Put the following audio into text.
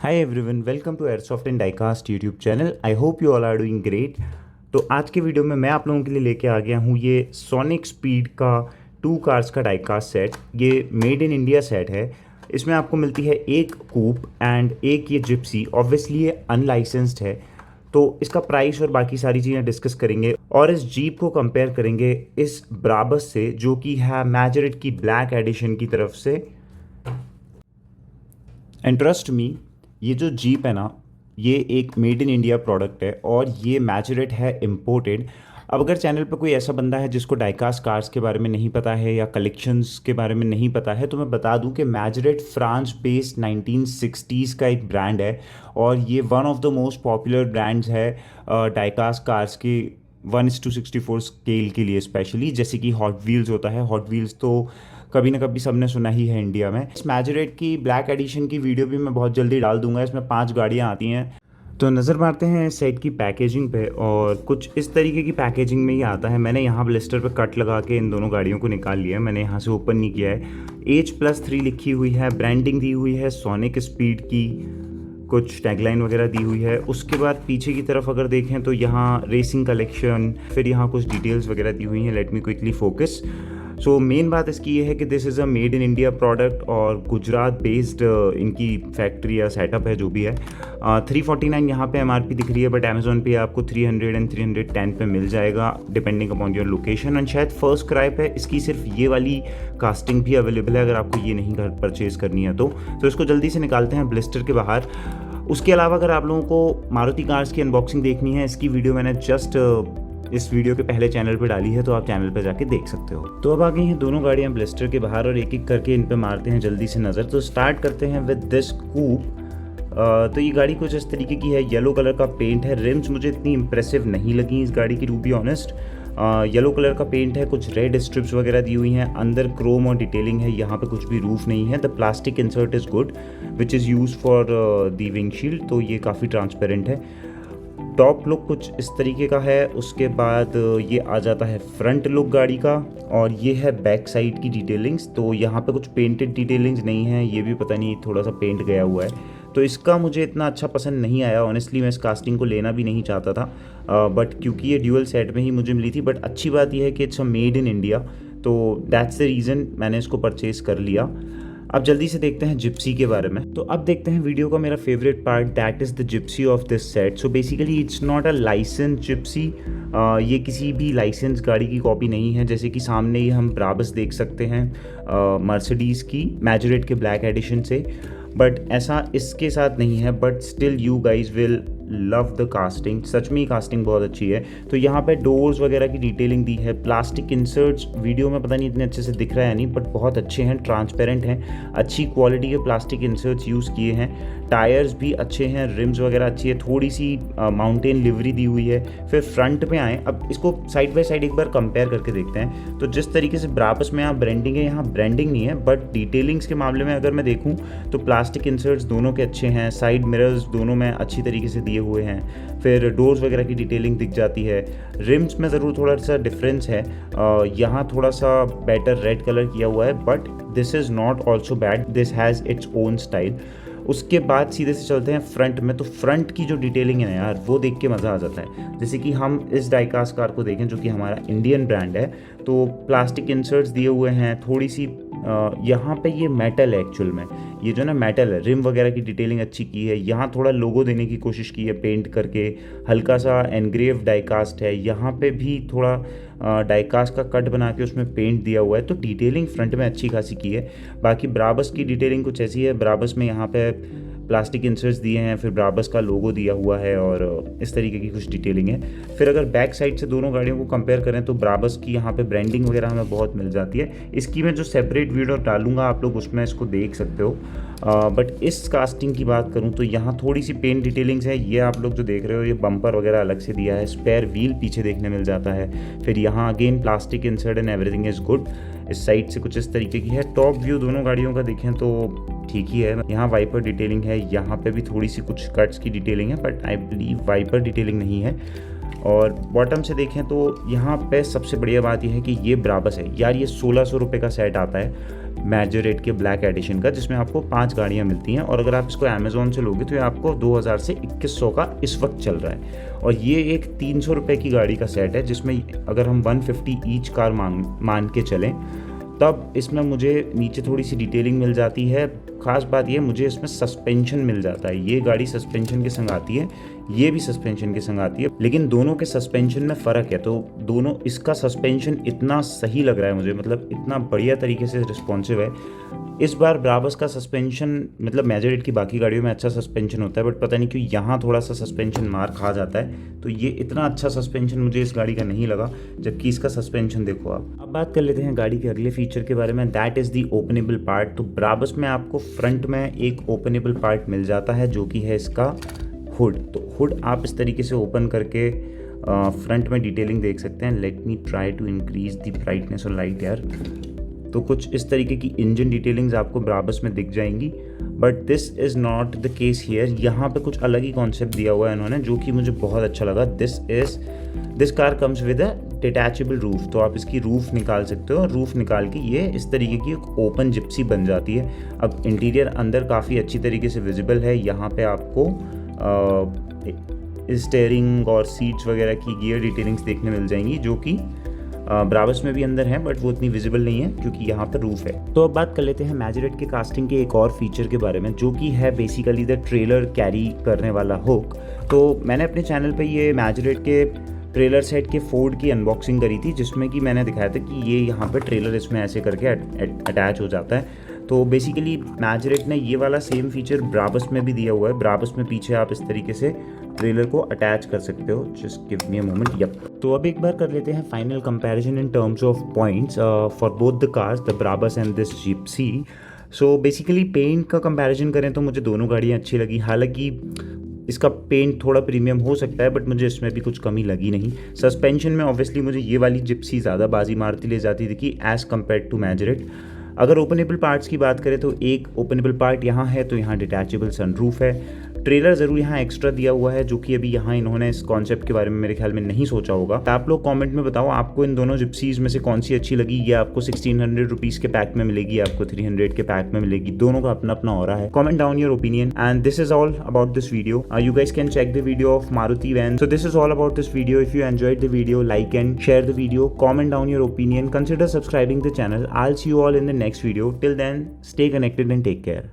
Hi everyone, welcome to Airsoft and Diecast YouTube channel. I hope you all are doing great. तो आज के video में मैं आप लोगों के लिए लेके आ गया हूँ ये सोनिक स्पीड का 2 कार्स का डाइकास्ट सेट। ये मेड इन इंडिया सेट है। इसमें आपको मिलती है एक कूप एंड एक ये जिप्सी। ऑब्वियसली ये अनलाइसेंस्ड है, तो इसका प्राइस और बाकी सारी चीज़ें डिस्कस करेंगे और इस जीप को कंपेयर करेंगे इस ब्राबस से, जो कि है मैजरेट की ब्लैक एडिशन की तरफ से। एंड ट्रस्ट मी, ये जो जीप है ना, ये एक मेड इन इंडिया प्रोडक्ट है और ये मैजरेट है इम्पोर्टेड। अब अगर चैनल पर कोई ऐसा बंदा है जिसको डाइकास्ट कार्स के बारे में नहीं पता है या कलेक्शंस के बारे में नहीं पता है, तो मैं बता दूं कि मैजरेट फ्रांस बेस्ड 1960s का एक ब्रांड है और ये one of the most popular brands है डाइकास्ट कार्स की 1:64 स्केल के लिए स्पेशली। जैसे कि हॉट व्हील्स होता है, हॉट व्हील्स तो कभी ना कभी सबने सुना ही है इंडिया में। इस मैजरेट की ब्लैक एडिशन की वीडियो भी मैं बहुत जल्दी डाल दूंगा। इसमें 5 गाड़ियाँ आती हैं। तो नज़र मारते हैं सेट की पैकेजिंग पे और कुछ इस तरीके की पैकेजिंग में ही आता है। मैंने यहाँ ब्लिस्टर पे कट लगा के इन दोनों गाड़ियों को निकाल लिया है। मैंने यहाँ से ओपन नहीं किया है। H+3 लिखी हुई है, ब्रांडिंग दी हुई है सोनिक स्पीड की, कुछ टैगलाइन वगैरह दी हुई है। उसके बाद पीछे की तरफ अगर देखें तो यहाँ रेसिंग कलेक्शन, फिर यहाँ कुछ डिटेल्स वगैरह दी हुई हैं। Let me quickly focus. So main बात इसकी ये है कि this is a made in India product और गुजरात बेस्ड इनकी फैक्ट्री या सेटअप है, जो भी है। 349 यहाँ पे MRP दिख रही है, बट अमेजोन पे आपको 300 एंड 310 पे मिल जाएगा depending upon your location. And शायद फर्स्ट क्राई पे इसकी सिर्फ ये वाली कास्टिंग भी अवेलेबल है, अगर आपको ये नहीं घर परचेज़ करनी है तो इसको जल्दी से निकालते हैं ब्लिस्टर के बाहर। उसके अलावा अगर आप लोगों को मारुति कार्स की अनबॉक्सिंग देखनी है, इसकी वीडियो मैंने जस्ट इस वीडियो के पहले चैनल पे डाली है, तो आप चैनल पे जाके देख सकते हो। तो अब आ गई हैं दोनों गाड़ियाँ ब्लिस्टर के बाहर और एक एक करके इन पे मारते हैं जल्दी से नज़र। तो स्टार्ट करते हैं विद दिस कूप। तो ये गाड़ी कुछ इस तरीके की है, येलो कलर का पेंट है। रिम्स मुझे इतनी इंप्रेसिव नहीं लगी इस गाड़ी की, to be honest. Yellow colour का पेंट है, कुछ रेड स्ट्रिप्स वगैरह दी हुई हैं, अंदर क्रोम और डिटेलिंग है। यहाँ पे कुछ भी रूफ नहीं है। The plastic insert is good which is use for the windshield, तो ये काफ़ी ट्रांसपेरेंट है। टॉप लुक कुछ इस तरीके का है। उसके बाद ये आ जाता है फ्रंट लुक गाड़ी का और ये है बैक साइड की डिटेलिंग्स। तो यहाँ पे कुछ पेंटेड डिटेलिंग्स नहीं है, ये भी पता नहीं थोड़ा सा पेंट गया हुआ है, तो इसका मुझे इतना अच्छा पसंद नहीं आया। ऑनेस्टली मैं इस कास्टिंग को लेना भी नहीं चाहता था, बट क्योंकि ये ड्यूअल सेट में ही मुझे मिली थी। बट अच्छी बात यह है कि it's a made in India, तो दैट्स द रीज़न मैंने इसको परचेज़ कर लिया। अब जल्दी से देखते हैं जिप्सी के बारे में। तो अब देखते हैं वीडियो का मेरा favourite part, that is the Gypsy of this set. So basically it's not a licence Gypsy. ये किसी भी लाइसेंस गाड़ी की कॉपी नहीं है। जैसे कि सामने ही हम ब्राबस देख सकते हैं मर्सिडीज़ की मैजरेट के ब्लैक एडिशन से, बट ऐसा इसके साथ नहीं है। But still you guys will love the casting. सच में ही कास्टिंग बहुत अच्छी है। तो यहाँ पे डोर्स वगैरह की डिटेलिंग दी है। प्लास्टिक इंसर्ट्स वीडियो में पता नहीं इतने अच्छे से दिख रहा है नहीं, बट बहुत अच्छे हैं, ट्रांसपेरेंट हैं, अच्छी क्वालिटी के प्लास्टिक इंसर्ट्स यूज़ किए हैं। टायर्स भी अच्छे हैं, रिम्स वगैरह अच्छी है, थोड़ी सी माउंटेन लिवरी दी हुई है। फिर फ्रंट पे आएँ, अब इसको साइड बाय साइड एक बार कंपेयर करके देखते हैं। तो जिस तरीके से ब्राबस में यहाँ ब्रांडिंग है, यहाँ ब्रांडिंग नहीं है, बट डिटेलिंग्स के मामले में अगर मैं देखूँ तो प्लास्टिक इंसर्ट्स दोनों के अच्छे हैं। साइड मिरर्स दोनों में अच्छी तरीके से दिए हुए हैं। फिर डोर्स वगैरह की डिटेलिंग दिख जाती है। रिम्स में ज़रूर थोड़ा सा डिफरेंस है, यहाँ थोड़ा सा बेटर रेड कलर किया हुआ है, but this is not also bad, this has its own style. उसके बाद सीधे से चलते हैं फ्रंट में। तो फ्रंट की जो डिटेलिंग है ना यार, वो देख के मज़ा आ जाता है। जैसे कि हम इस डाइकास्ट कार को देखें, जो कि हमारा इंडियन ब्रांड है, तो प्लास्टिक इंसर्ट्स दिए हुए हैं। थोड़ी सी यहाँ पे ये मेटल है एक्चुअल में, ये जो ना मेटल है। रिम वगैरह की डिटेलिंग अच्छी की है। यहाँ थोड़ा लोगो देने की कोशिश की है पेंट करके, हल्का सा एनग्रेव डाइकास्ट है। यहाँ पे भी थोड़ा डाइकास्ट का कट बना के उसमें पेंट दिया हुआ है। तो डिटेलिंग फ्रंट में अच्छी खासी की है। बाकी ब्राबस की डिटेलिंग कुछ ऐसी है। ब्राबस में यहाँ पे प्लास्टिक इंसर्ट्स दिए हैं, फिर ब्राबस का लोगो दिया हुआ है और इस तरीके की कुछ डिटेलिंग है। फिर अगर बैक साइड से दोनों गाड़ियों को कंपेयर करें तो ब्राबस की यहाँ पे ब्रांडिंग वगैरह हमें बहुत मिल जाती है। इसकी मैं जो सेपरेट वीडियो डालूंगा, आप लोग उसमें इसको देख सकते हो। बट इस कास्टिंग की बात करूँ तो यहाँ थोड़ी सी पेंट डिटेलिंग्स है। ये आप लोग जो देख रहे हो, ये बम्पर वगैरह अलग से दिया है। स्पेयर व्हील पीछे देखने मिल जाता है। फिर यहाँ again plastic insert and everything is good. इस साइड से कुछ इस तरीके की है। टॉप व्यू दोनों गाड़ियों का देखें तो ठीक ही है। यहाँ वाइपर डिटेलिंग है, यहाँ पे भी थोड़ी सी कुछ कट्स की डिटेलिंग है, but I believe wiper detailing नहीं है। और बॉटम से देखें तो यहाँ पे सबसे बढ़िया बात यह है कि ये ब्राबस है यार। ये 1600 रुपये का सेट आता है। मैजोरेट के ब्लैक एडिशन का, जिसमें आपको 5 गाड़ियाँ मिलती हैं। और अगर आप इसको अमेज़ॉन से लोगे तो ये आपको 2000 से 2100 का इस वक्त चल रहा है। और ये एक 300 रुपये की गाड़ी का सेट है, जिसमें अगर हम 150 ईच कार मान के चलें तब इसमें मुझे नीचे थोड़ी सी डिटेलिंग मिल जाती है। ख़ास बात ये, मुझे इसमें सस्पेंशन मिल जाता है। ये गाड़ी सस्पेंशन के संग आती है, ये भी सस्पेंशन के संग आती है, लेकिन दोनों के सस्पेंशन में फ़र्क है। तो दोनों, इसका सस्पेंशन इतना सही लग रहा है मुझे, मतलब इतना बढ़िया तरीके से रिस्पॉन्सिव है। इस बार ब्राबस का सस्पेंशन, मतलब मैजोरेट की बाकी गाड़ियों में अच्छा सस्पेंशन होता है, बट पता नहीं क्यों यहाँ थोड़ा सा सस्पेंशन मार खा जाता है। तो ये इतना अच्छा सस्पेंशन मुझे इस गाड़ी का नहीं लगा, जबकि इसका सस्पेंशन देखो आप। अब बात कर लेते हैं गाड़ी के अगले फीचर के बारे में, that is the openable part. तो ब्राबस में आपको फ्रंट में एक ओपनेबल पार्ट मिल जाता है, जो कि है इसका हुड। तो हुड आप इस तरीके से ओपन करके फ्रंट में डिटेलिंग देख सकते हैं। Let me try to increase the brightness और लाइट यार। तो कुछ इस तरीके की इंजन डिटेलिंग्स आपको ब्राबस में दिख जाएंगी, but this is not the case here. यहाँ पे कुछ अलग ही कॉन्सेप्ट दिया हुआ है इन्होंने, जो कि मुझे बहुत अच्छा लगा। This car comes with a detachable roof. तो आप इसकी रूफ निकाल सकते हो, और रूफ निकाल के ये इस तरीके की एक ओपन जिप्सी बन जाती है। अब इंटीरियर अंदर काफ़ी अच्छी तरीके से विजिबल है। यहाँ पे आपको स्टेयरिंग और सीट्स वगैरह की गियर डिटेलिंग्स देखने मिल जाएंगी, जो कि ब्राबस में भी अंदर है, बट वो इतनी विजिबल नहीं है क्योंकि यहाँ पर रूफ है। तो अब बात कर लेते हैं मैजोरेट के कास्टिंग के एक और फीचर के बारे में, जो कि है बेसिकली द ट्रेलर कैरी करने वाला हुक। तो मैंने अपने चैनल पे ये मैजोरेट के ट्रेलर सेट के फोर्ड की अनबॉक्सिंग करी थी, जिसमें कि मैंने दिखाया था कि ये यहाँ पर ट्रेलर इसमें ऐसे करके अटैच हो जाता है। तो बेसिकली मैजोरेट ने ये वाला सेम फीचर ब्राबस में भी दिया हुआ है। ब्राबस में पीछे आप इस तरीके से ट्रेलर को अटैच कर सकते हो। Just give me a moment. Yup. तो अब एक बार कर लेते हैं final comparison in terms of points for both the cars, the Brabus and this Gypsy. So basically paint का कंपैरिजन करें तो मुझे दोनों गाड़ियाँ अच्छी लगी। हालांकि इसका पेंट थोड़ा प्रीमियम हो सकता है, बट मुझे इसमें भी कुछ कमी लगी नहीं। सस्पेंशन में ऑब्वियसली मुझे ये वाली जिप्सी ज़्यादा बाजी मारती ले जाती थी कि एज़ कम्पेयर टू मैजोरेट। अगर ओपनेबल पार्ट्स की बात करें तो एक ओपनेबल पार्ट यहाँ है, तो यहाँ डिटैचेबल सनरूफ है। ट्रेलर ज़रूर यहाँ एक्स्ट्रा दिया हुआ है, जो कि अभी यहाँ इन्होंने इस कॉन्सेप्ट के बारे में मेरे ख्याल में नहीं सोचा होगा। तो आप लोग कमेंट में बताओ आपको इन दोनों जिप्सीज़ में से कौन सी अच्छी लगी। ये आपको 1600 रुपीज़ के पैक में मिलेगी, आपको 300 के पैक में मिलेगी। दोनों का अपना अपना ऑरा है। Comment down your opinion, and this is all about this video. You guys can check the video of Maruti van. So this is all about this video. If you enjoyed the video, like and share the video, comment down your opinion, consider subscribing the channel. I'll see you all in the next video. Till then, stay connected and take care.